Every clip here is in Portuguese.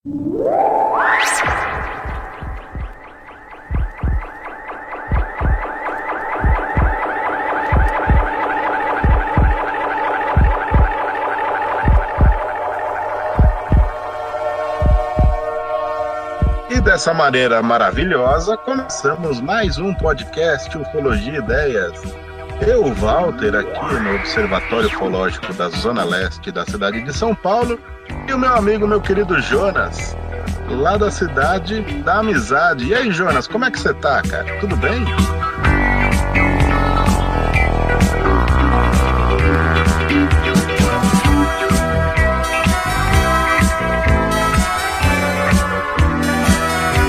E dessa maneira maravilhosa, começamos mais um podcast Ufologia e Ideias. Eu, Walter, aqui no Observatório Ufológico da Zona Leste da cidade de São Paulo, e o meu amigo, meu querido Jonas, lá da cidade da Amizade. E aí, Jonas, como é que você tá, cara? Tudo bem?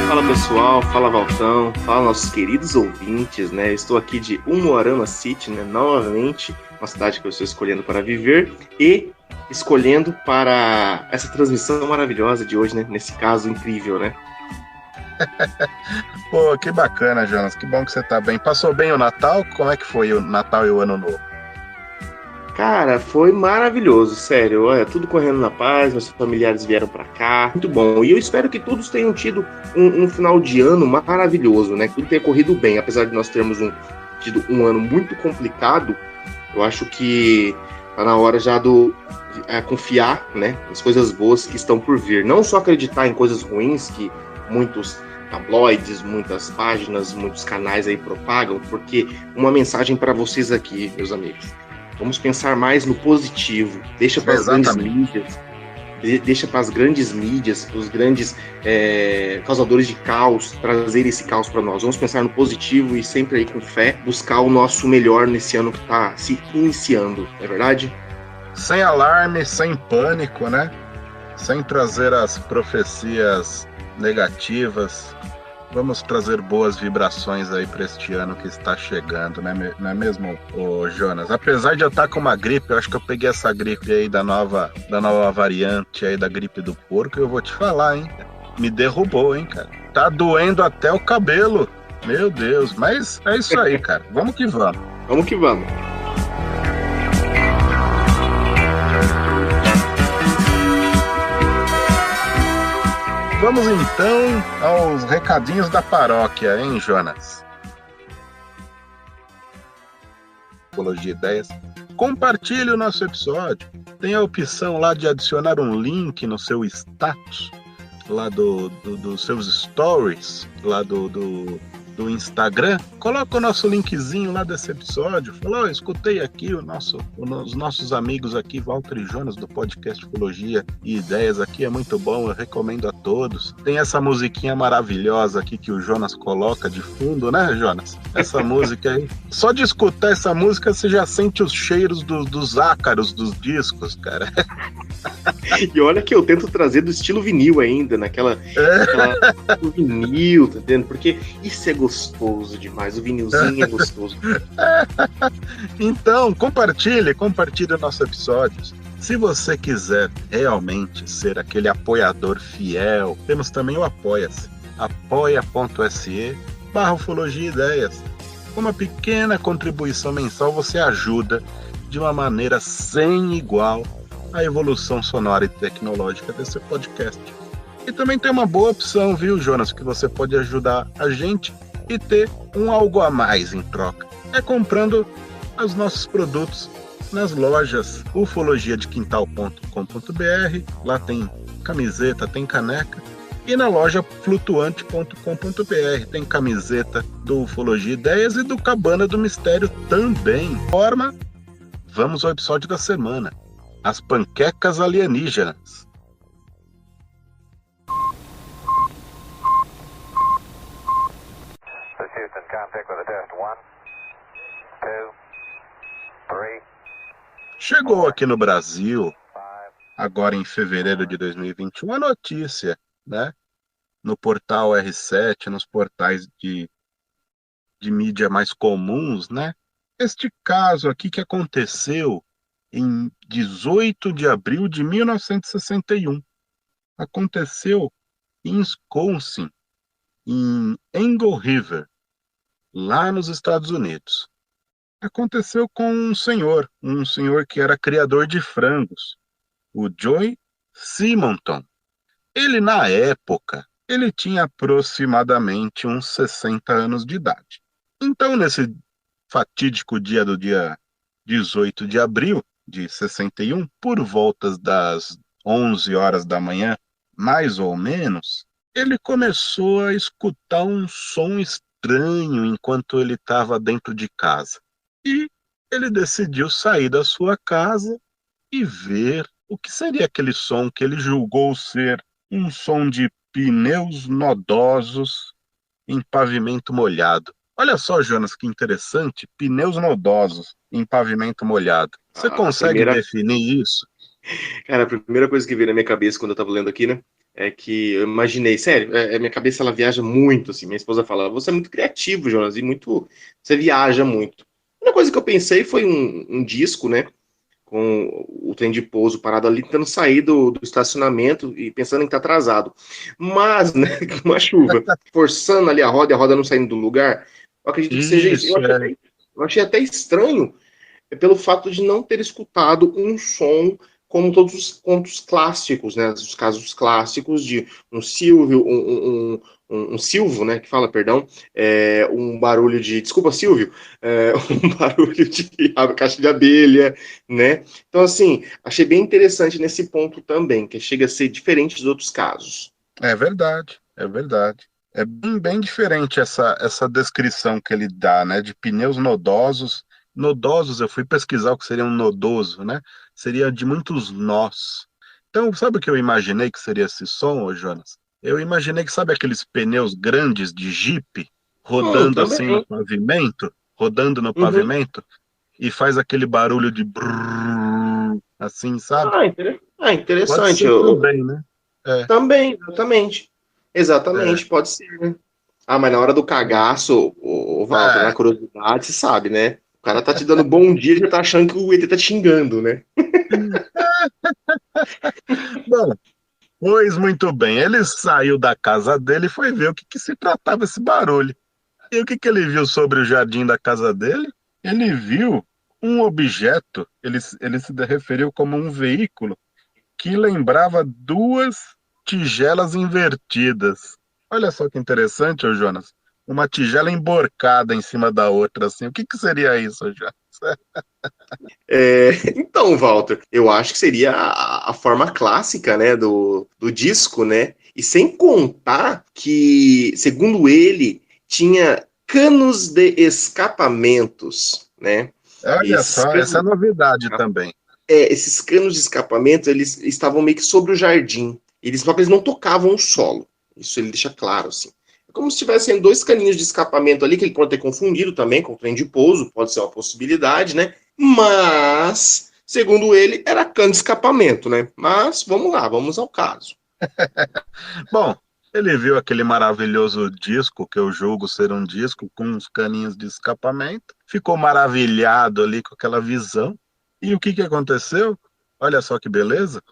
Fala pessoal, fala Valtão, fala nossos queridos ouvintes, né? Estou aqui de Umuarama City, né? Novamente, uma cidade que eu estou escolhendo para viver e escolhendo para essa transmissão maravilhosa de hoje, né? Nesse caso incrível, né? Pô, que bacana, Jonas, que bom que você tá bem. Passou bem o Natal? Como é que foi o Natal e o Ano Novo? Cara, foi maravilhoso, sério. Olha, tudo correndo na paz, meus familiares vieram pra cá, muito bom. E eu espero que todos tenham tido um final de ano maravilhoso, né? Que tudo tenha corrido bem, apesar de nós termos tido um ano muito complicado. Eu acho que tá na hora já confiar, né, nas coisas boas que estão por vir. Não só acreditar em coisas ruins que muitos tabloides, muitas páginas, muitos canais aí propagam, porque uma mensagem para vocês aqui, meus amigos. Vamos pensar mais no positivo. Deixa para as grandes mídias, os grandes causadores de caos, trazer esse caos para nós. Vamos pensar no positivo e sempre aí com fé, buscar o nosso melhor nesse ano que está se iniciando, não é verdade? Sem alarme, sem pânico, né? Sem trazer as profecias negativas. Vamos trazer boas vibrações aí para este ano que está chegando, né? Não é mesmo, ô Jonas? Apesar de eu estar com uma gripe, eu acho que eu peguei essa gripe aí da nova variante aí da gripe do porco, e eu vou te falar, hein? Me derrubou, hein, cara? Tá doendo até o cabelo. Meu Deus, mas é isso aí, cara. Vamos que vamos. Vamos que vamos. Vamos então aos recadinhos da paróquia, hein, Jonas? Ufologia e Ideias. Compartilhe o nosso episódio. Tem a opção lá de adicionar um link no seu status, lá dos seus stories, lá do Instagram. Coloca o nosso linkzinho lá desse episódio. Falou, escutei aqui os nossos amigos aqui, Walter e Jonas, do podcast Ufologia e Ideias aqui, é muito bom, eu recomendo a todos. Tem essa musiquinha maravilhosa aqui que o Jonas coloca de fundo, né, Jonas? Essa música aí. Só de escutar essa música, você já sente os cheiros dos ácaros dos discos, cara. E olha que eu tento trazer do estilo vinil ainda, naquela vinil, tá entendendo? Porque isso é gostoso demais, o vinilzinho é gostoso. Então, compartilhe o nosso episódio. Se você quiser realmente ser aquele apoiador fiel, temos também o Apoia-se, apoia.se/Ufologia e Ideias. Com uma pequena contribuição mensal, você ajuda de uma maneira sem igual a evolução sonora e tecnológica desse podcast. E também tem uma boa opção, viu, Jonas, que você pode ajudar a gente e ter um algo a mais em troca. É comprando os nossos produtos nas lojas ufologiadequintal.com.br. Lá tem camiseta, tem caneca. E na loja flutuante.com.br tem camiseta do Ufologia Ideias e do Cabana do Mistério também. Vamos ao episódio da semana. As panquecas alienígenas. Chegou aqui no Brasil, agora em fevereiro de 2021, a notícia, né? No portal R7, nos portais de mídia mais comuns, né? Este caso aqui que aconteceu em 18 de abril de 1961. Aconteceu em Wisconsin, em Eagle River, lá nos Estados Unidos. Aconteceu com um senhor que era criador de frangos, o Joey Simonton. Ele, na época, ele tinha aproximadamente uns 60 anos de idade. Então, nesse fatídico dia 18 de abril de 61, por voltas das 11 horas da manhã, mais ou menos, ele começou a escutar um som estranho enquanto ele estava dentro de casa. E ele decidiu sair da sua casa e ver o que seria aquele som que ele julgou ser um som de pneus nodosos em pavimento molhado. Olha só, Jonas, que interessante, pneus nodosos em pavimento molhado. Você A consegue primeira, definir isso? cara, a primeira coisa que veio na minha cabeça quando eu tava lendo aqui, né? É que eu imaginei, sério, minha cabeça ela viaja muito, assim. Minha esposa fala, você é muito criativo, Jonas, e muito, você viaja muito. A única coisa que eu pensei foi um disco, né? Com o trem de pouso parado ali, tentando sair do estacionamento e pensando em estar atrasado. Mas, né, com uma chuva, forçando ali a roda e a roda não saindo do lugar, eu acredito que seja isso. Isso, é. Eu achei até estranho pelo fato de não ter escutado um som como todos os contos clássicos, né? Os casos clássicos de um Silvio, um Silvo, né? Que fala, perdão, um barulho de. Desculpa, Silvio, um barulho de caixa de abelha, né? Então, assim, achei bem interessante nesse ponto também, que chega a ser diferente dos outros casos. É verdade, é verdade. É bem diferente essa descrição que ele dá, né, de pneus nodosos. Nodosos, eu fui pesquisar o que seria um nodoso, né? Seria de muitos nós. Então, sabe o que eu imaginei que seria esse som, ô Jonas? Eu imaginei que, sabe aqueles pneus grandes de Jeep rodando assim no Também. pavimento, rodando no Uhum. pavimento, e faz aquele barulho de brrr, assim, sabe? Pode Interessante. ser também, né? É, Também, exatamente. é. Exatamente, pode ser, né? Ah, mas na hora do cagaço, o Walter, na É, curiosidade, você sabe, né? O cara tá te dando bom dia e já tá achando que o ET tá te xingando, né? bom, pois muito bem. Ele saiu da casa dele e foi ver o que, que se tratava esse barulho. E o que, que ele viu sobre o jardim da casa dele? Ele viu um objeto, ele se referiu como um veículo, que lembrava duas tigelas invertidas. Olha só que interessante, ô Jonas. Uma tigela emborcada em cima da outra, assim. O que, que seria isso, Jonas? Então, Walter, eu acho que seria a forma clássica, né, do disco, né? E sem contar que, segundo ele, tinha canos de escapamentos, né? Olha Esses só, essa é canos novidade também. esses canos de escapamento, eles estavam meio que sobre o jardim. Só que eles não tocavam o solo. Isso ele deixa claro, assim. É como se tivessem dois caninhos de escapamento ali, que ele pode ter confundido também com o trem de pouso, pode ser uma possibilidade, né? Mas, segundo ele, era cano de escapamento, né? Mas, vamos lá, vamos ao caso. Bom, ele viu aquele maravilhoso disco, que eu julgo ser um disco, com uns caninhos de escapamento, ficou maravilhado ali com aquela visão. E o que que aconteceu? Olha só que beleza.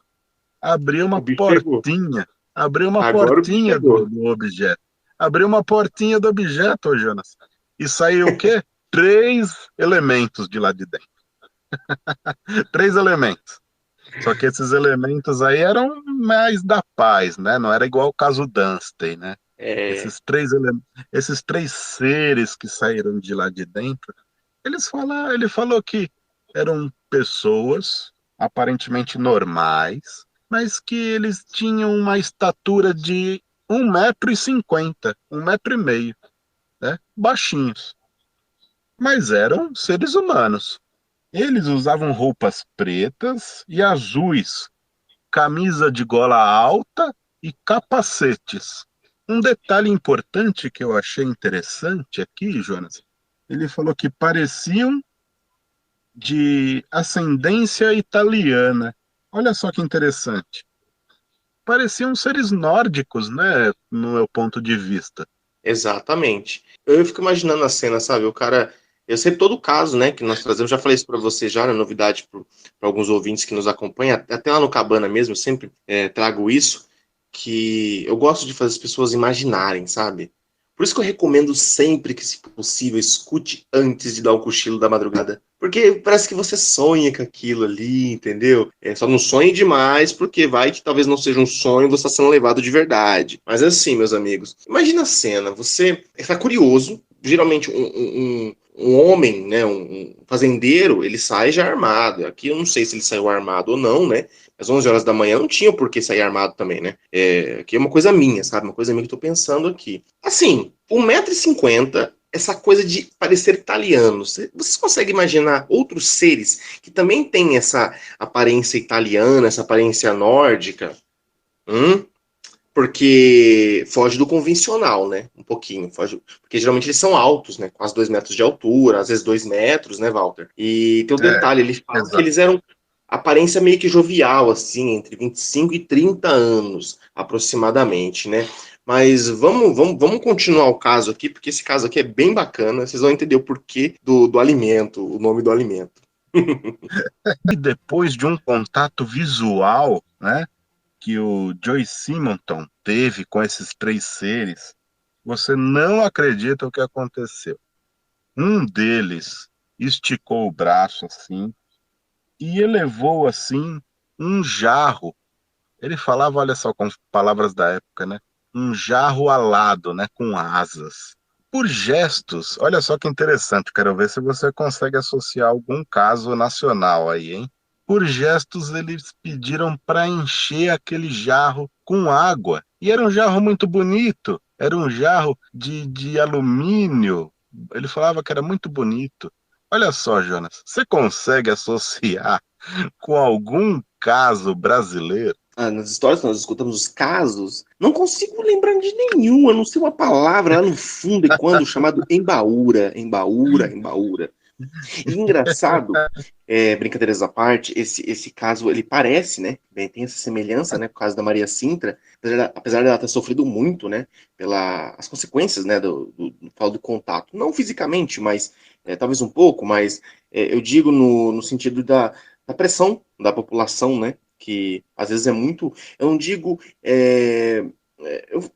Abriu O uma bicho pegou. portinha, abriu uma Agora o bicho portinha pegou. do objeto. Abriu uma portinha do objeto, ô Jonas. E saiu o quê? Três elementos de lá de dentro. Três elementos. Só que esses elementos aí eram mais da paz, né? Não era igual o caso Dunstan, né? É, Esses três seres que saíram de lá de dentro, ele falou que eram pessoas aparentemente normais, mas que eles tinham uma estatura de 1,50 m, 1,5 m, né? Baixinhos, mas eram seres humanos. Eles usavam roupas pretas e azuis, camisa de gola alta e capacetes. Um detalhe importante que eu achei interessante aqui, Jonas, ele falou que pareciam de ascendência italiana. Olha só que interessante. Pareciam seres nórdicos, né, no meu ponto de vista. exatamente. Eu fico imaginando a cena, sabe? O cara. Eu sei todo o caso, né, que nós trazemos, já falei isso para você já, na novidade para alguns ouvintes que nos acompanham, até lá no Cabana mesmo, eu sempre trago isso, que eu gosto de fazer as pessoas imaginarem, sabe? Por isso que eu recomendo sempre que, se possível, escute antes de dar o cochilo da madrugada. Porque parece que você sonha com aquilo ali, entendeu? Só não sonhe demais, porque vai que talvez não seja um sonho, você está sendo levado de verdade. Mas assim, meus amigos, imagina a cena, você está curioso, geralmente um homem, né, um fazendeiro, ele sai já armado. Aqui eu não sei se ele saiu armado ou não, né? Às 11 horas da manhã não tinha por que sair armado também, né? Aqui é uma coisa minha, sabe? Uma coisa minha que eu tô pensando aqui. Assim, 1,50 m, essa coisa de parecer italiano. Vocês conseguem imaginar outros seres que também têm essa aparência italiana, essa aparência nórdica? Porque foge do convencional, né? Um pouquinho. Porque geralmente eles são altos, né? Quase 2 metros de altura, às vezes 2 metros, né, Walter? E tem um detalhe, ele fala que Exato. eles eram aparência meio que jovial, assim, entre 25 e 30 anos, aproximadamente, né? Mas vamos continuar o caso aqui, porque esse caso aqui é bem bacana, vocês vão entender o porquê do alimento, o nome do alimento. E depois de um contato visual, né, que o Joy Simonton teve com esses 3 seres, você não acredita o que aconteceu. Um deles esticou o braço assim e elevou assim um jarro. Ele falava, olha só, com palavras da época, né? Um jarro alado, né? Com asas. Por gestos, olha só que interessante, quero ver se você consegue associar algum caso nacional aí, hein? Por gestos, eles pediram para encher aquele jarro com água. E era um jarro muito bonito, era um jarro de alumínio. Ele falava que era muito bonito. Olha só, Jonas, você consegue associar com algum caso brasileiro? Nas histórias que nós escutamos, os casos, não consigo lembrar de nenhum, a não ser uma palavra lá no fundo e quando chamado embaúra, embaúra, embaúra. E engraçado, brincadeiras à parte, esse caso, ele parece, né, tem essa semelhança, né, com o caso da Maria Sintra, apesar dela ter sofrido muito, né, as consequências, né, do contato, não fisicamente, mas talvez um pouco, mas eu digo no sentido da pressão da população, né, que às vezes é muito, eu não digo,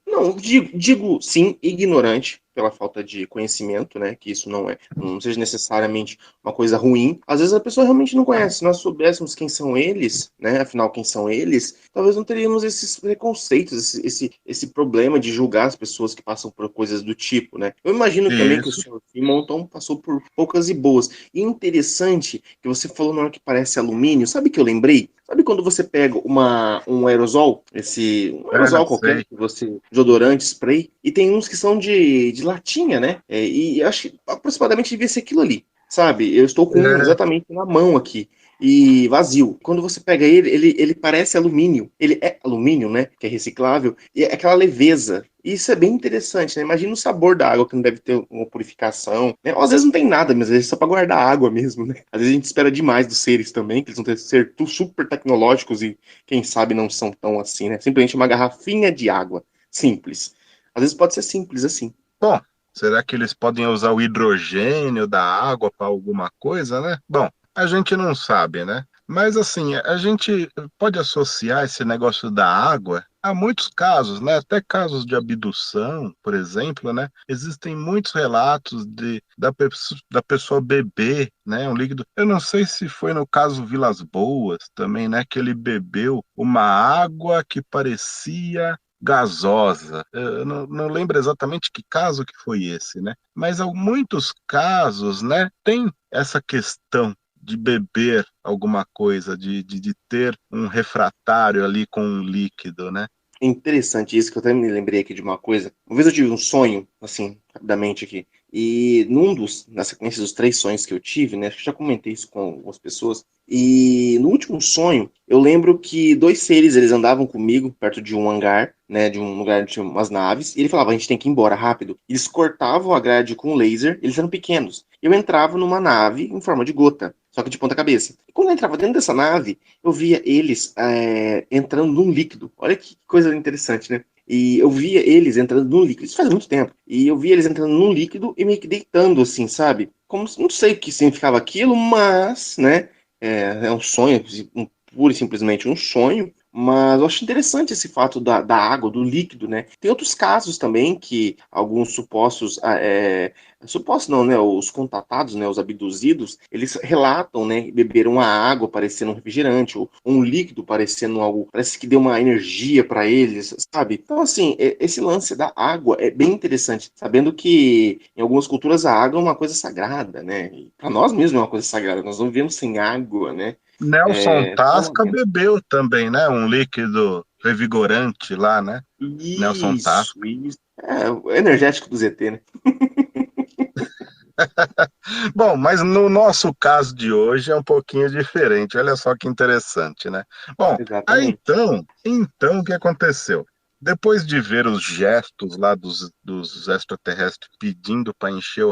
não, digo sim, ignorante pela falta de conhecimento, né? Que isso não seja necessariamente uma coisa ruim. Às vezes a pessoa realmente não conhece. Se nós soubéssemos quem são eles, né? Afinal, quem são eles, talvez não teríamos esses preconceitos, esse problema de julgar as pessoas que passam por coisas do tipo, né? Eu imagino também que o Isso. senhor Simonton passou por poucas e boas. E interessante que você falou na hora que parece alumínio. Sabe o que eu lembrei? Sabe quando você pega um aerosol, um aerosol qualquer, Sei. que você, desodorante, spray, e tem uns que são de latinha, né? E acho que aproximadamente devia ser aquilo ali, sabe? Eu estou com um É, exatamente na mão aqui. E vazio. Quando você pega ele parece alumínio. Ele é alumínio, né? Que é reciclável. E é aquela leveza. E isso é bem interessante, né? Imagina o sabor da água que não deve ter uma purificação, né? Ou às vezes não tem nada, mas às vezes é só para guardar água mesmo, né? Às vezes a gente espera demais dos seres também, que eles vão ter ser super tecnológicos e quem sabe não são tão assim, né? Simplesmente uma garrafinha de água. Simples. Às vezes pode ser simples assim. bom, será que eles podem usar o hidrogênio da água para alguma coisa, né? Bom, a gente não sabe, né? Mas assim, a gente pode associar esse negócio da água a muitos casos, né? Até casos de abdução, por exemplo, né? Existem muitos relatos da pessoa beber, né? Um líquido. Eu não sei se foi no caso Vilas Boas também, né? Que ele bebeu uma água que parecia gasosa. Eu não lembro exatamente que caso que foi esse, né? Mas há muitos casos, né? Tem essa questão de beber alguma coisa, de ter um refratário ali com um líquido, né? É interessante isso, que eu até me lembrei aqui de uma coisa. Uma vez eu tive um sonho, assim, rapidamente aqui. E na sequência dos 3 sonhos que eu tive, né? Acho que já comentei isso com algumas pessoas. E no último sonho, eu lembro que 2 seres, eles andavam comigo perto de um hangar, né? De um lugar onde tinha umas naves. E ele falava, a gente tem que ir embora rápido. Eles cortavam a grade com laser, eles eram pequenos. Eu entrava numa nave em forma de gota, só que de ponta cabeça. E quando eu entrava dentro dessa nave, eu via eles entrando num líquido. Olha que coisa interessante, né? E eu via eles entrando num líquido. Isso faz muito tempo. E eu via eles entrando num líquido e meio que deitando, assim, sabe? Como não sei o que significava aquilo, mas, né? É um sonho, pura e simplesmente um sonho. Mas eu acho interessante esse fato da água, do líquido, né? Tem outros casos também que alguns supostos, supostos não, né? Os contatados, né? Os abduzidos, eles relatam, né? Beberam uma água parecendo um refrigerante, ou um líquido parecendo algo, parece que deu uma energia para eles, sabe? Então, assim, esse lance da água é bem interessante, sabendo que em algumas culturas a água é uma coisa sagrada, né? Para nós mesmos é uma coisa sagrada, nós não vivemos sem água, né? Nelson Só lá Tasca dentro. bebeu também, né? Um líquido revigorante lá, né? Nelson Isso, Tasca. isso. É, o energético do ZT, né? Bom, mas no nosso caso de hoje é um pouquinho diferente. Olha só que interessante, né? Bom, aí Exatamente. então o que aconteceu? Depois de ver os gestos lá dos extraterrestres pedindo para encher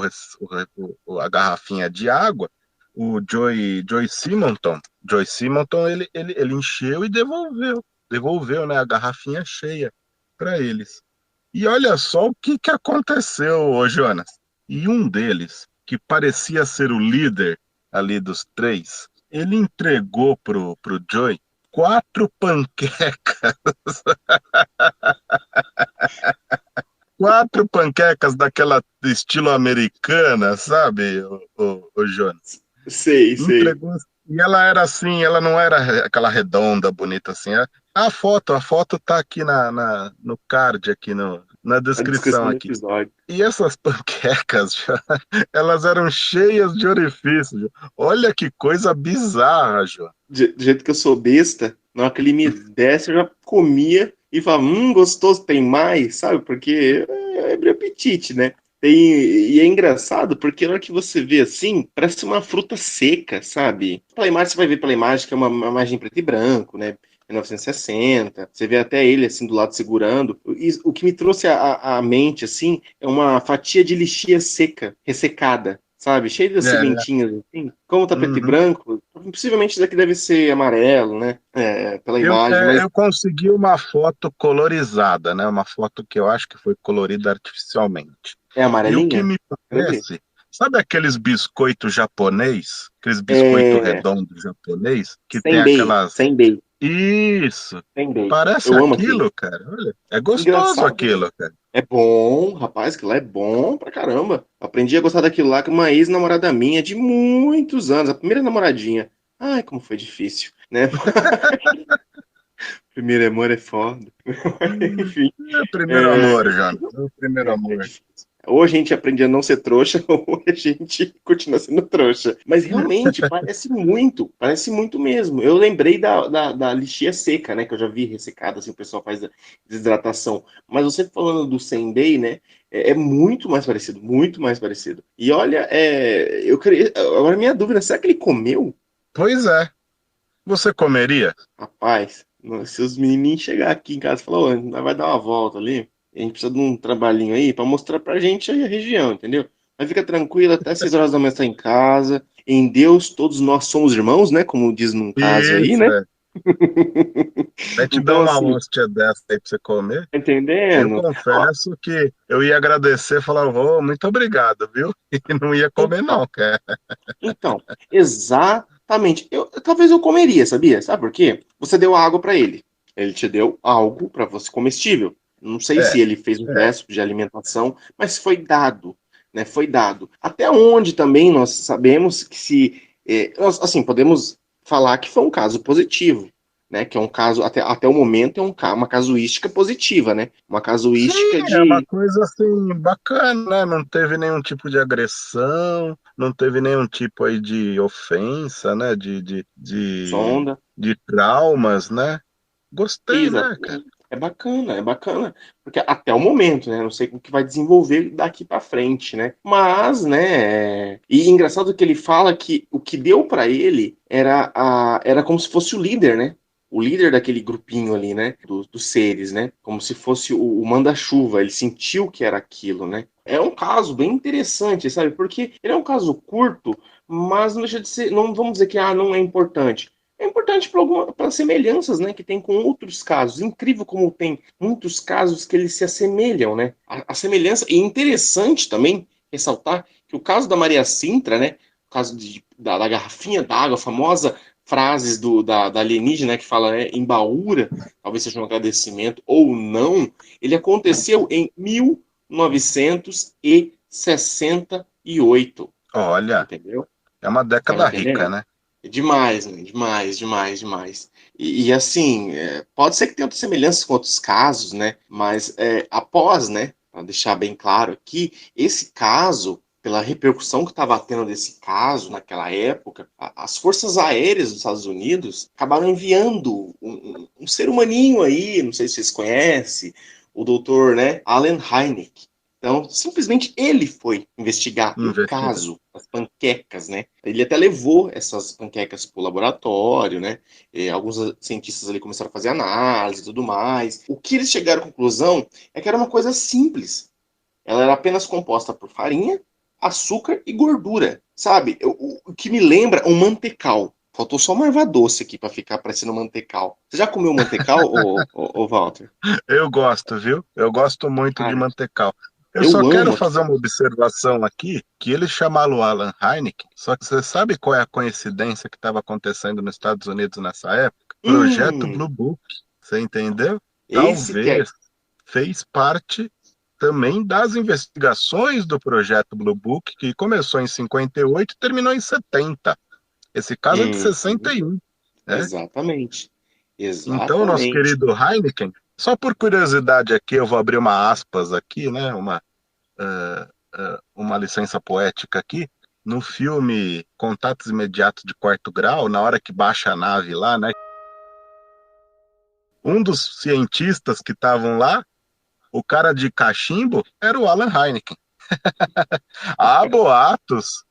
a garrafinha de água, o Joy Simonton ele encheu e devolveu, né, a garrafinha cheia para eles. E olha só o que aconteceu, ô Jonas. E um deles, que parecia ser o líder ali dos três, ele entregou pro Joy 4 panquecas, 4 panquecas daquela estilo americana, sabe, o Jonas? Sei, sei. Entregou. E ela era assim, ela não era aquela redonda, bonita assim. A foto tá aqui no card, aqui na A descrição descrição do aqui. episódio. E essas panquecas, elas eram cheias de orifícios. Olha que coisa bizarra, João. Do jeito que eu sou besta, na hora que ele me desse, eu já comia e falava, gostoso, tem mais, sabe? Porque abre apetite, né? E é engraçado porque na hora que você vê assim, parece uma fruta seca, sabe? Pela imagem, você vai ver pela imagem que é uma imagem em preto e branco, né? 1960, você vê até ele assim do lado segurando. O que me trouxe à mente assim é uma fatia de lixia seca, ressecada, sabe? Cheia de É, sementinhas assim. Como tá preto e uhum. branco, possivelmente isso daqui deve ser amarelo, né? Pela imagem, mas Eu consegui uma foto colorizada, né? Uma foto que eu acho que foi colorida artificialmente. é E o que amarelinha? me Quero ver. parece, sabe aqueles biscoitos japonês? Aqueles biscoito É, redondo japonês que tem Senbei, aquelas. Senbei, Isso! Senbei. Parece Eu amo aquilo. aquilo, cara. Olha, é gostoso Engraçado. aquilo, cara. É bom, rapaz, aquilo lá é bom pra caramba. Aprendi a gostar daquilo lá com uma ex-namorada minha de muitos anos, a primeira namoradinha. Ai, como foi difícil, né? Primeiro amor é foda. Enfim, É primeiro é, amor, Jonas. É o primeiro é amor. difícil. Ou a gente aprende a não ser trouxa, ou a gente continua sendo trouxa. Mas realmente, parece muito mesmo. Eu lembrei da lixia seca, né? Que eu já vi ressecada, assim, o pessoal faz a desidratação. Mas você falando do Senbei, né? É muito mais parecido, muito mais parecido. E olha, eu queria. Agora, minha dúvida, será que ele comeu? Pois é. Você comeria? Rapaz, se os menininhos chegar aqui em casa e falar, ô, nós vai dar uma volta ali, a gente precisa de um trabalhinho aí pra mostrar pra gente aí a região, entendeu? Mas fica tranquilo, até 6 horas da manhã está em casa. Em Deus, todos nós somos irmãos, né? Como diz num caso aí, Isso, né? é. Vai te dar Então, uma assim, hóstia dessa aí pra você comer. tá Eu entendendo? Ó, confesso que eu ia agradecer e falar, ô, muito obrigado, viu? E não ia en- comer, não, cara. então, exatamente. Talvez eu comeria, sabia? Sabe por quê? Você deu água pra ele. Ele te deu algo pra você comestível. Não sei É, se ele fez um é. teste de alimentação, mas foi dado, né? Foi dado. Até onde também nós sabemos que se, nós, assim, podemos falar que foi um caso positivo, né? Que é um caso até o momento é uma casuística positiva, né? Uma Sim, casuística é uma de coisa assim bacana, né? Não teve nenhum tipo de agressão, não teve nenhum tipo aí de ofensa, né? sonda. De traumas, né? Gostei, né, cara? Exatamente. É bacana, porque até o momento, né? Não sei o que vai desenvolver daqui para frente, né? Mas, né? E engraçado que ele fala que o que deu para ele era como se fosse o líder, né? O líder daquele grupinho ali, né? Dos seres, né? Como se fosse o manda-chuva. Ele sentiu que era aquilo, né? É um caso bem interessante, sabe? Porque ele é um caso curto, mas não deixa de ser. Não vamos dizer que não é importante. É importante pelas semelhanças, né, que tem com outros casos. Incrível como tem muitos casos que eles se assemelham, né? A semelhança e interessante também ressaltar que o caso da Maria Sintra, né, o caso da garrafinha d'água famosa, frases da alienígena, né, que fala, né, embaúra, talvez seja um agradecimento ou não, ele aconteceu em 1968, Olha, entendeu? é uma Tá me década rica, entendendo? né? É demais, né? Demais, demais, demais. E assim, pode ser que tenha outras semelhanças com outros casos, né? Mas após, né? Para deixar bem claro aqui, esse caso, pela repercussão que estava tendo desse caso naquela época, as forças aéreas dos Estados Unidos acabaram enviando um ser humaninho aí, não sei se vocês conhecem, o doutor, né, Allen Hynek. Então, simplesmente ele foi investigar o Investiga. caso das panquecas, né? Ele até levou essas panquecas para o laboratório, né? E alguns cientistas ali começaram a fazer análise e tudo mais. O que eles chegaram à conclusão é que era uma coisa simples. Ela era apenas composta por farinha, açúcar e gordura, sabe? O que me lembra um mantecal. Faltou só uma erva doce aqui para ficar parecendo mantecal. Você já comeu mantecal, ô Walter? Eu gosto, viu? Eu gosto muito de Cara, mantecal. Eu só eu quero amo fazer aquilo. uma observação aqui, que eles chamaram o Alan Hynek, só que você sabe qual é a coincidência que estava acontecendo nos Estados Unidos nessa época? Projeto Blue Hum, Book, você entendeu? esse que é. Talvez fez parte também das investigações do projeto Blue Book, que começou em 58 e terminou em 70. Esse caso é de Uhum, 61, né? exatamente. Então, nosso Exatamente. querido Heineken, só por curiosidade aqui, eu vou abrir uma aspas aqui, né? Uma licença poética aqui. No filme Contatos Imediatos de Quarto Grau, na hora que baixa a nave lá, né? Um dos cientistas que estavam lá, o cara de cachimbo, era o Alan Heineken. Há boatos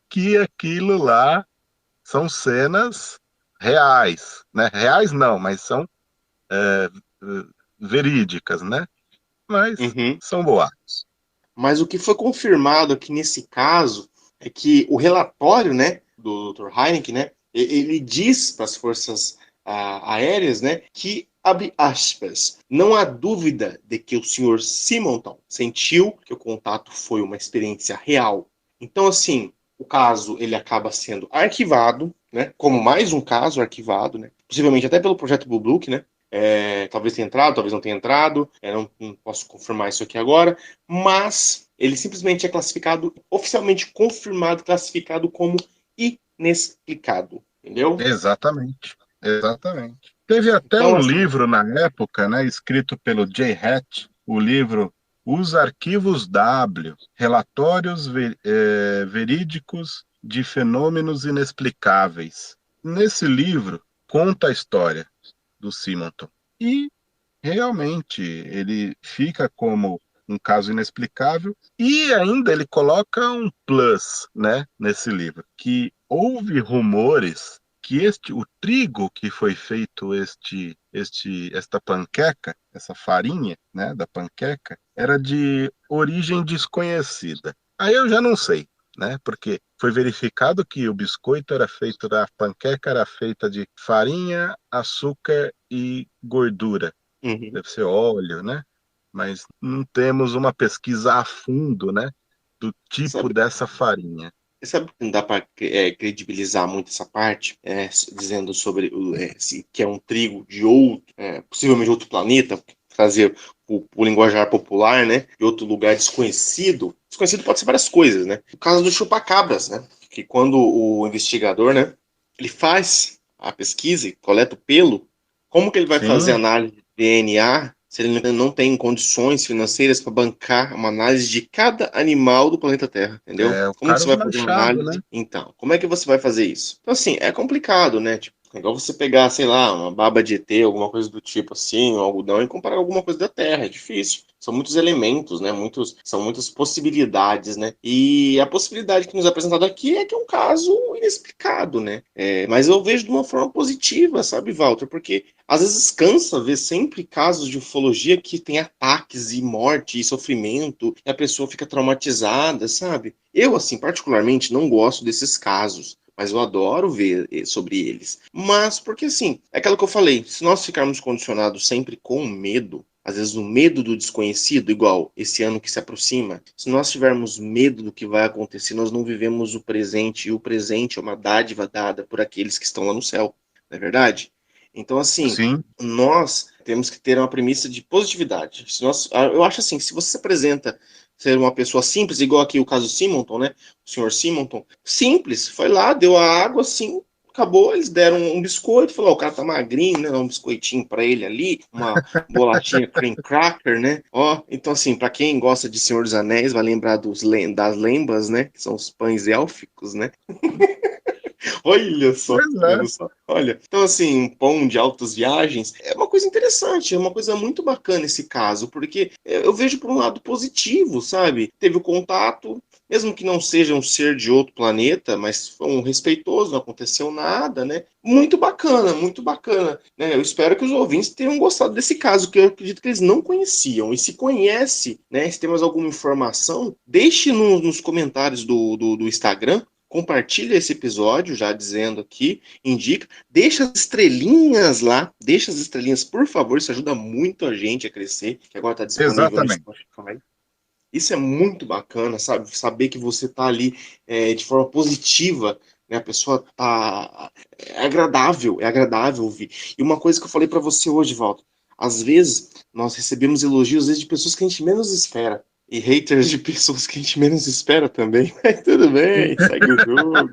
que aquilo lá são cenas reais, né? Reais não, mas são verídicas, né? Mas Uhum. são boatos. Mas o que foi confirmado aqui nesse caso é que o relatório, né, do Dr. Heineken, né, ele diz para as forças aéreas, né, que abre aspas, não há dúvida de que o senhor Simonton sentiu que o contato foi uma experiência real. Então, assim, o caso ele acaba sendo arquivado, né, como mais um caso arquivado, né, possivelmente até pelo projeto Blue Book, né, talvez tenha entrado, talvez não tenha entrado, não posso confirmar isso aqui agora, mas ele simplesmente é classificado, oficialmente confirmado, classificado como inexplicado, entendeu? Exatamente, exatamente. Teve até Então, um assim, livro na época, né, escrito pelo Jay Hatch, o livro Os Arquivos W, Relatórios Verídicos de Fenômenos Inexplicáveis. Nesse livro, conta a história do Simonton. E realmente ele fica como um caso inexplicável e ainda ele coloca um plus, né, nesse livro, que houve rumores que o trigo que foi feito esta panqueca, essa farinha, né, da panqueca, era de origem desconhecida. Aí eu já não sei, né, porque foi verificado que o biscoito era feito da panqueca era feita de farinha, açúcar e gordura, uhum. deve ser óleo, né? Mas não temos uma pesquisa a fundo, né, do tipo Sabe, dessa farinha. sabe que não dá para credibilizar muito essa parte, dizendo sobre que é um trigo de outro, possivelmente outro planeta, trazer o linguajar popular, né, de outro lugar desconhecido. Desconhecido pode ser várias coisas, né? O caso do chupacabras, né? Que quando o investigador, né, ele faz a pesquisa e coleta o pelo, como que ele vai fazer Sim, análise de DNA se ele não tem condições financeiras para bancar uma análise de cada animal do planeta Terra, entendeu? é o Como que você Carlos vai fazer uma Machado, né? análise? Então, como é que você vai fazer isso? Então, assim, é complicado, né? Tipo, é igual você pegar, sei lá, uma baba de ET, alguma coisa do tipo assim, um algodão, e comparar com alguma coisa da Terra. É difícil. São muitos elementos, né? São muitas possibilidades, né? E a possibilidade que nos é apresentada aqui é que é um caso inexplicado, né? Mas eu vejo de uma forma positiva, sabe, Walter? Porque às vezes cansa ver sempre casos de ufologia que tem ataques e morte e sofrimento, e a pessoa fica traumatizada, sabe? Eu, assim, particularmente não gosto desses casos, mas eu adoro ver sobre eles. Mas, porque assim, é aquilo que eu falei, se nós ficarmos condicionados sempre com medo, às vezes o medo do desconhecido, igual esse ano que se aproxima, se nós tivermos medo do que vai acontecer, nós não vivemos o presente, e o presente é uma dádiva dada por aqueles que estão lá no céu, não é verdade? Então, assim, Sim, nós temos que ter uma premissa de positividade. Eu acho assim, se você se apresenta ser uma pessoa simples, igual aqui o caso Simonton, né? O senhor Simonton, simples, foi lá, deu a água, assim, acabou, eles deram um biscoito, falou, o cara tá magrinho, né? Um biscoitinho para ele ali, uma bolachinha cream cracker, né? Ó, então assim, para quem gosta de Senhor dos Anéis, vai lembrar das lembas, né? Que são os pães élficos, né? Olha só, pois tá é. vendo só? Olha, então assim, um pão de altas viagens é uma coisa interessante, é uma coisa muito bacana esse caso, porque eu vejo por um lado positivo, sabe? Teve o contato, mesmo que não seja um ser de outro planeta, mas foi um respeitoso, não aconteceu nada, né? Muito bacana, né? Eu espero que os ouvintes tenham gostado desse caso, que eu acredito que eles não conheciam. E se conhece, né? Se tem mais alguma informação, deixe nos comentários do Instagram. Compartilha esse episódio, já dizendo aqui, indica, deixa as estrelinhas lá, deixa as estrelinhas, por favor, isso ajuda muito a gente a crescer, que agora está disponível no Exatamente. Spotify. Isso é muito bacana, sabe? Saber que você está ali de forma positiva, né? A pessoa tá. É agradável ouvir. E uma coisa que eu falei para você hoje, Walter, às vezes nós recebemos elogios às vezes, de pessoas que a gente menos espera. E haters de pessoas que a gente menos espera também. Mas tudo bem, segue o jogo.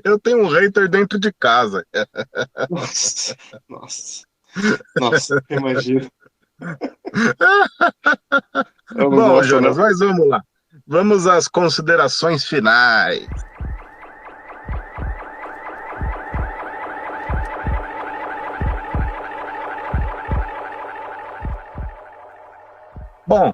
Eu tenho um hater dentro de casa. Nossa, nossa, imagina. Eu não Bom, gosto, Jonas, não. mas vamos lá. Vamos às considerações finais. Bom,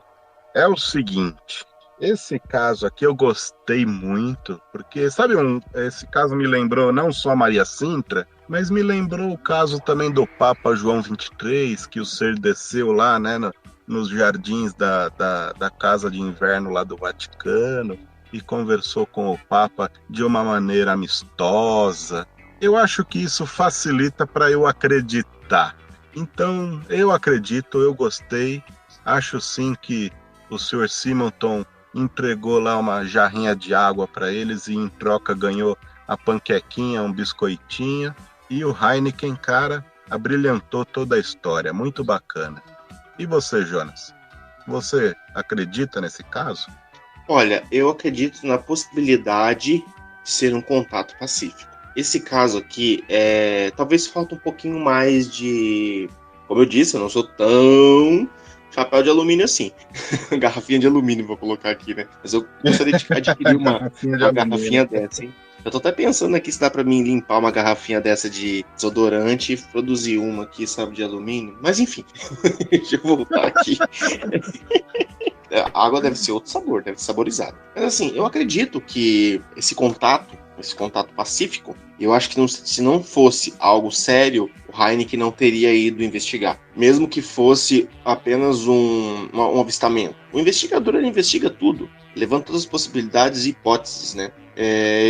é o seguinte, esse caso aqui eu gostei muito, porque, sabe, esse caso me lembrou não só Maria Sintra, mas me lembrou o caso também do Papa João XXIII, que o ser desceu lá, né, nos jardins da Casa de Inverno lá do Vaticano e conversou com o Papa de uma maneira amistosa. Eu acho que isso facilita para eu acreditar. Então, eu acredito, eu gostei. Acho sim que o Sr. Simonton entregou lá uma jarrinha de água para eles e em troca ganhou a panquequinha, um biscoitinho. E o Heineken, cara, abrilhantou toda a história. Muito bacana. E você, Jonas? Você acredita nesse caso? Olha, eu acredito na possibilidade de ser um contato pacífico. Esse caso aqui, talvez falta um pouquinho mais de... Como eu disse, eu não sou tão chapéu de alumínio assim. Garrafinha de alumínio, vou colocar aqui, né? Mas eu gostaria de adquirir uma garrafinha dessa, hein? Eu tô até pensando aqui se dá pra mim limpar uma garrafinha dessa de desodorante e produzir uma aqui, sabe, de alumínio. Mas enfim, deixa eu voltar aqui. A água deve ser outro sabor, deve ser saborizada. Mas assim, eu acredito que esse contato pacífico, eu acho que se não fosse algo sério, o Heineken não teria ido investigar. Mesmo que fosse apenas um avistamento. O investigador, ele investiga tudo, levanta todas as possibilidades e hipóteses, né?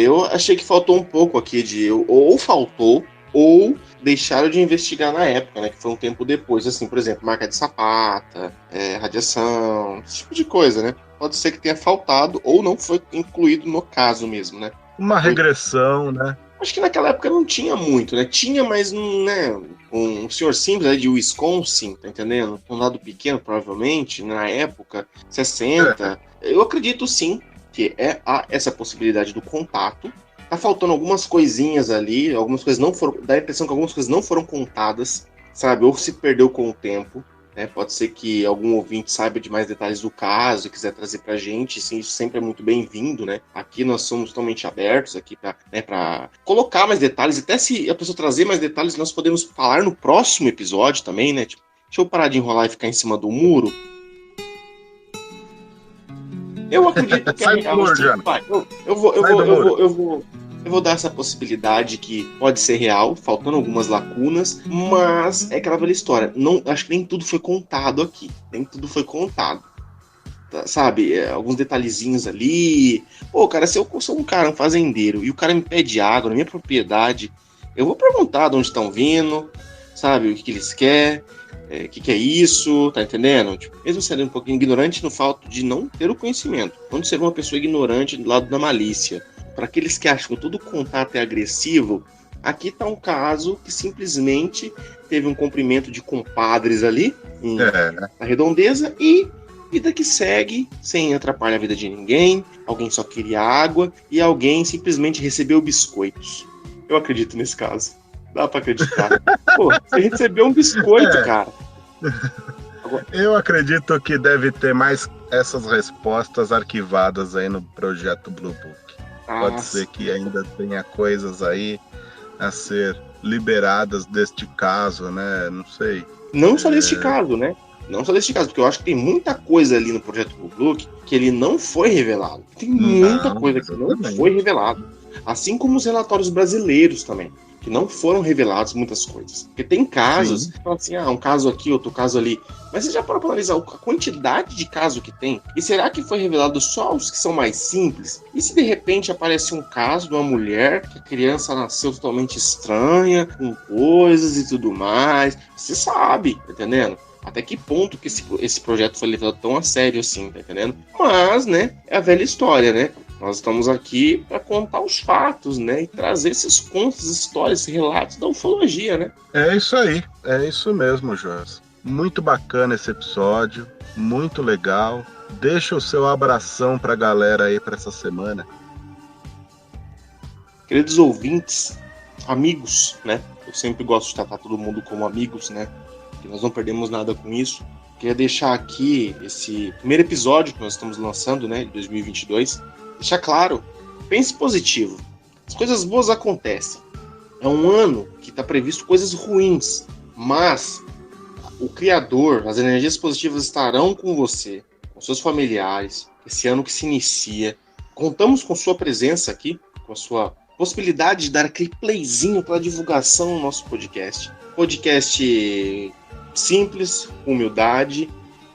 Eu achei que faltou um pouco aqui ou faltou, ou deixaram de investigar na época, né? Que foi um tempo depois, assim, por exemplo, marca de sapata, radiação, esse tipo de coisa, né? Pode ser que tenha faltado ou não foi incluído no caso mesmo, né? Uma regressão, né? Acho que naquela época não tinha muito, né? Tinha, mas não, né? Um senhor simples, né, de Wisconsin, tá entendendo? Um condado pequeno, provavelmente, na época, 60. Eu acredito sim que há essa possibilidade do contato. Tá faltando algumas coisinhas ali, algumas coisas não foram. Dá a impressão que algumas coisas não foram contadas, sabe? Ou se perdeu com o tempo. Né? Pode ser que algum ouvinte saiba de mais detalhes do caso e quiser trazer pra gente, sim, isso sempre é muito bem-vindo, né? Aqui nós somos totalmente abertos aqui pra colocar mais detalhes, até se a pessoa trazer mais detalhes, nós podemos falar no próximo episódio também, né? Tipo, deixa eu parar de enrolar e ficar em cima do muro. Eu acredito que eu vou dar essa possibilidade que pode ser real, faltando algumas lacunas, mas é aquela velha história. Não, acho que nem tudo foi contado aqui. Nem tudo foi contado. Tá, sabe? Alguns detalhezinhos ali. Pô, cara, se eu sou um cara, um fazendeiro, e o cara me pede água na minha propriedade, eu vou perguntar de onde estão vindo, sabe? O que eles querem. que é isso, tá entendendo? Tipo, mesmo sendo um pouquinho ignorante no fato de não ter o conhecimento, não ser uma pessoa ignorante do lado da malícia. Para aqueles que acham que todo contato é agressivo, aqui tá um caso que simplesmente teve um cumprimento de compadres ali, na redondeza, e vida que segue, sem atrapalhar a vida de ninguém, alguém só queria água, e alguém simplesmente recebeu biscoitos. Eu acredito nesse caso. Dá pra acreditar. Pô, você recebeu um biscoito, cara. Agora... Eu acredito que deve ter mais essas respostas arquivadas aí no projeto Blue Book. Pode ser que ainda tenha coisas aí a ser liberadas deste caso, né? Não sei. Não só deste caso, né? Não só deste caso, porque eu acho que tem muita coisa ali no projeto Blue Book que ele não foi revelado. Tem muita coisa que não foi revelado. Assim como os relatórios brasileiros também, que não foram revelados muitas coisas. Porque tem casos, que falam assim, um caso aqui, outro caso ali. Mas você já parou para analisar a quantidade de casos que tem? E será que foi revelado só os que são mais simples? E se de repente aparece um caso de uma mulher que a criança nasceu totalmente estranha, com coisas e tudo mais? Você sabe, tá entendendo? Até que ponto que esse projeto foi levado tão a sério assim, tá entendendo? Mas, né, é a velha história, né? Nós estamos aqui para contar os fatos, né? E trazer esses contos, histórias, esses relatos da ufologia, né? É isso aí, é isso mesmo, Joás. Muito bacana esse episódio, muito legal. Deixa o seu abração pra galera aí pra essa semana. Queridos ouvintes, amigos, né? Eu sempre gosto de tratar todo mundo como amigos, né? Que nós não perdemos nada com isso. Queria deixar aqui esse primeiro episódio que nós estamos lançando, né? De 2022. Deixar claro, pense positivo. As coisas boas acontecem. É um ano que está previsto coisas ruins, mas o Criador, as energias positivas estarão com você, com seus familiares, esse ano que se inicia. Contamos com sua presença aqui, com a sua possibilidade de dar aquele playzinho para divulgação no nosso podcast. Podcast simples, com humildade,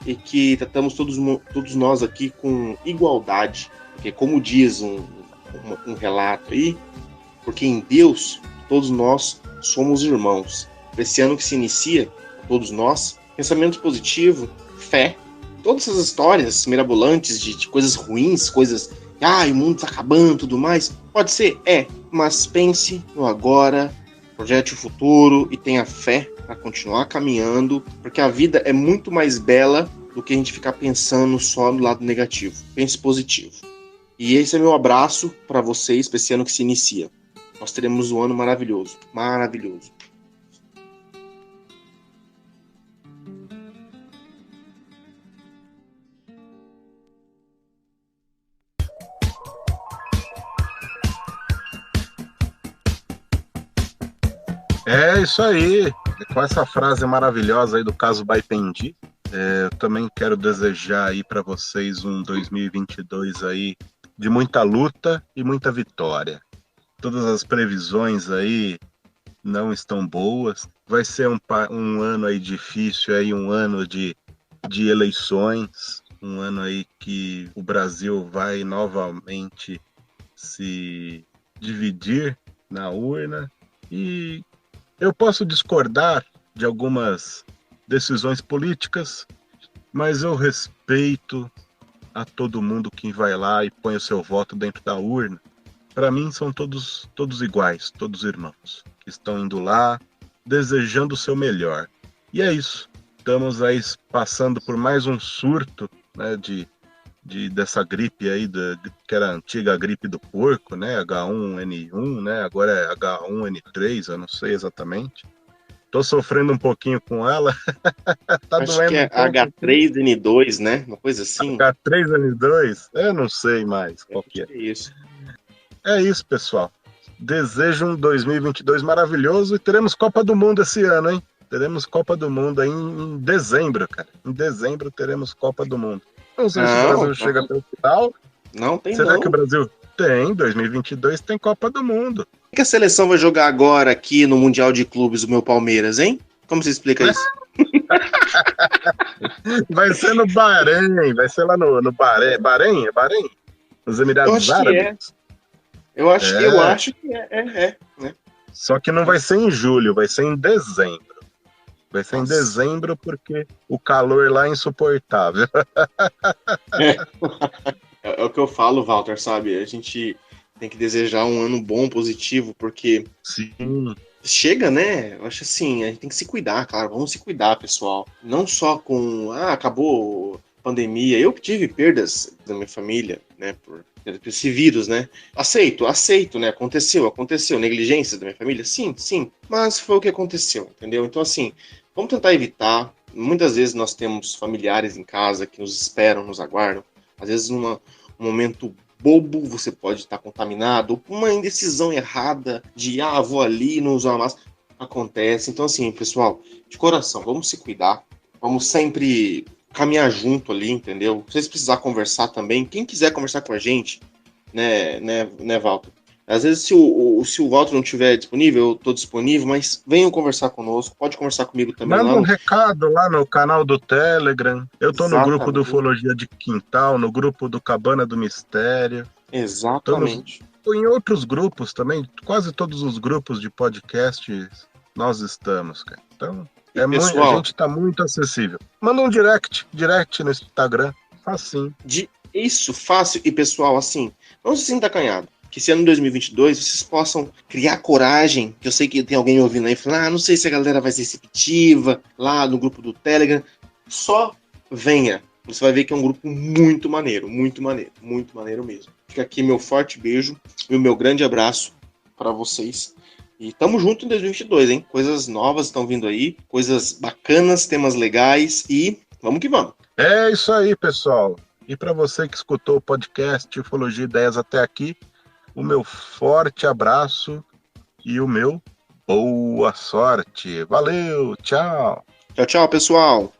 e que tratamos todos nós aqui com igualdade. Porque como diz um relato aí, porque em Deus todos nós somos irmãos. Esse ano que se inicia, todos nós, pensamento positivo, fé, todas essas histórias mirabolantes de coisas ruins, coisas, o mundo está acabando e tudo mais, pode ser, mas pense no agora, projete o futuro e tenha fé para continuar caminhando, porque a vida é muito mais bela do que a gente ficar pensando só no lado negativo. Pense positivo. E esse é meu abraço para vocês, para esse ano que se inicia. Nós teremos um ano maravilhoso. Maravilhoso. É isso aí. Com essa frase maravilhosa aí do caso Baipendi, eu também quero desejar aí para vocês um 2022 aí de muita luta e muita vitória. Todas as previsões aí não estão boas. Vai ser um ano aí difícil, aí um ano de eleições, um ano aí que o Brasil vai novamente se dividir na urna. E eu posso discordar de algumas decisões políticas, mas eu respeito a todo mundo que vai lá e põe o seu voto dentro da urna. Para mim são todos iguais, todos irmãos, que estão indo lá desejando o seu melhor. E é isso. Estamos aí passando por mais um surto, né, dessa gripe aí, que era a antiga gripe do porco, né, H1N1, né, agora é H1N3, eu não sei exatamente. Tô sofrendo um pouquinho com ela. Tá acho doendo que é H3N2, né? Uma coisa assim. H3N2? Eu não sei mais qual que é. É isso. É isso, pessoal. Desejo um 2022 maravilhoso e teremos Copa do Mundo esse ano, hein? Teremos Copa do Mundo aí em dezembro, cara. Em dezembro teremos Copa do Mundo. Não sei se o Brasil chega até o final. Não tem. Será que o Brasil tem? 2022 tem Copa do Mundo. O que a seleção vai jogar agora aqui no Mundial de Clubes do meu Palmeiras, hein? Como você explica isso? Vai ser no Bahrein, vai ser lá no Bahrein. Bahrein? É Bahrein? Nos Emirados Árabes? Eu acho que é. Né? Só que não vai ser em julho, vai ser em dezembro. Vai ser em Nossa. dezembro, porque o calor lá é insuportável. É o que eu falo, Walter, sabe? A gente tem que desejar um ano bom, positivo, porque Sim, chega, né? Eu acho assim, a gente tem que se cuidar, cara. Vamos se cuidar, pessoal. Não só com, acabou a pandemia. Eu tive perdas da minha família, né? Por esse vírus, né? Aceito, né? Aconteceu. Negligência da minha família? Sim. Mas foi o que aconteceu, entendeu? Então, assim, vamos tentar evitar. Muitas vezes nós temos familiares em casa que nos esperam, nos aguardam. Às vezes, um momento bobo, você pode estar contaminado, ou uma indecisão errada de, vou ali, não usar máscara, acontece. Então, assim, pessoal, de coração, vamos se cuidar, vamos sempre caminhar junto ali, entendeu? Se vocês precisar conversar também, quem quiser conversar com a gente, né, Walter? Às vezes, se o Walter não estiver disponível, eu estou disponível, mas venham conversar conosco, pode conversar comigo também manda lá um no... recado lá no canal do Telegram. Eu tô no grupo do Exatamente, Ufologia de Quintal, no grupo do Cabana do Mistério. Tô, exatamente. tô em outros grupos também, quase todos os grupos de podcasts nós estamos, cara. Então, E, a pessoal, gente tá muito acessível. Manda um direct no Instagram, facinho. isso, fácil. E, pessoal, assim, não se sinta acanhado. Que esse ano de 2022 vocês possam criar coragem. Que eu sei que tem alguém ouvindo aí falando, não sei se a galera vai ser receptiva lá no grupo do Telegram. Só venha. Você vai ver que é um grupo muito maneiro mesmo. Fica aqui meu forte beijo e o meu grande abraço para vocês. E tamo junto em 2022, hein? Coisas novas estão vindo aí, coisas bacanas, temas legais e vamos que vamos. É isso aí, pessoal. E para você que escutou o podcast Ufologia Ideias até aqui, o meu forte abraço e o meu boa sorte. Valeu, tchau. Tchau, tchau, pessoal.